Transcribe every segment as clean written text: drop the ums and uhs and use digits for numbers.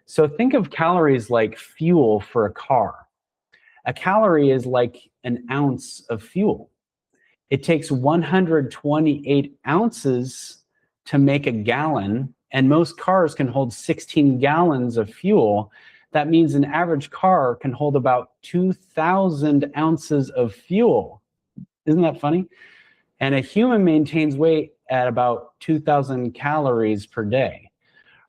So think of calories like fuel for a car. A calorie is like an ounce of fuel. It takes 128 ounces to make a gallon, and most cars can hold 16 gallons of fuel. That means an average car can hold about 2,000 ounces of fuel. Isn't that funny? And a human maintains weight at about 2,000 calories per day.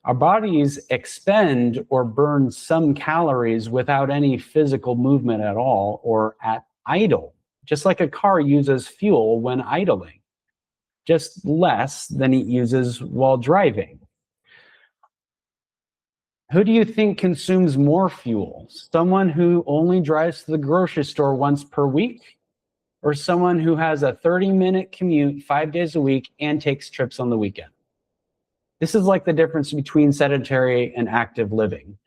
Our bodies expend or burn some calories without any physical movement at all or at idle, just like a car uses fuel when idling, just less than it uses while driving. Who do you think consumes more fuel? Someone who only drives to the grocery store once per week, or someone who has a 30-minute commute 5 days a week and takes trips on the weekend? This is like the difference between sedentary and active living.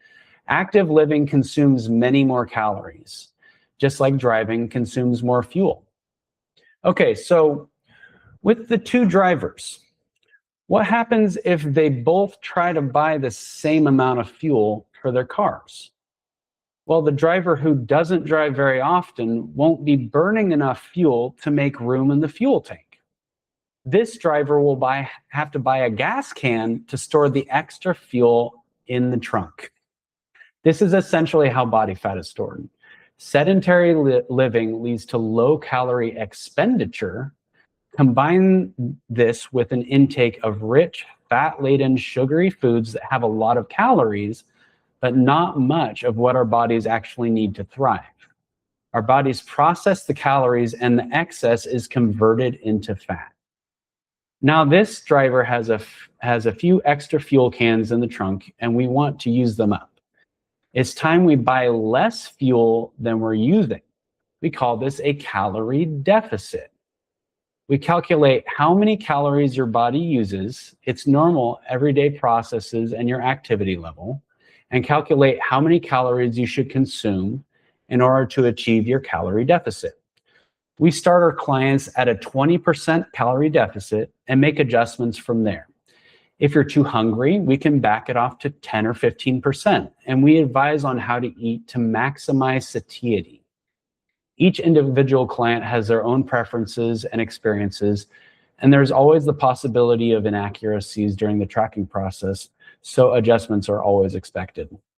Active living consumes many more calories, just like driving consumes more fuel. Okay, so with the two drivers, what happens if they both try to buy the same amount of fuel for their cars? Well, the driver who doesn't drive very often won't be burning enough fuel to make room in the fuel tank. This driver will have to buy a gas can to store the extra fuel in the trunk. This is essentially how body fat is stored. Sedentary living leads to low-calorie expenditure. Combine this with an intake of rich, fat-laden, sugary foods that have a lot of calories, but not much of what our bodies actually need to thrive. Our bodies process the calories, and the excess is converted into fat. Now, this driver has a few extra fuel cans in the trunk, and we want to use them up. It's time we buy less fuel than we're using. We call this a calorie deficit. We calculate how many calories your body uses, its normal everyday processes, and your activity level, and calculate how many calories you should consume in order to achieve your calorie deficit. We start our clients at a 20% calorie deficit and make adjustments from there. If you're too hungry, we can back it off to 10 or 15%, and we advise on how to eat to maximize satiety. Each individual client has their own preferences and experiences, and there's always the possibility of inaccuracies during the tracking process, so adjustments are always expected.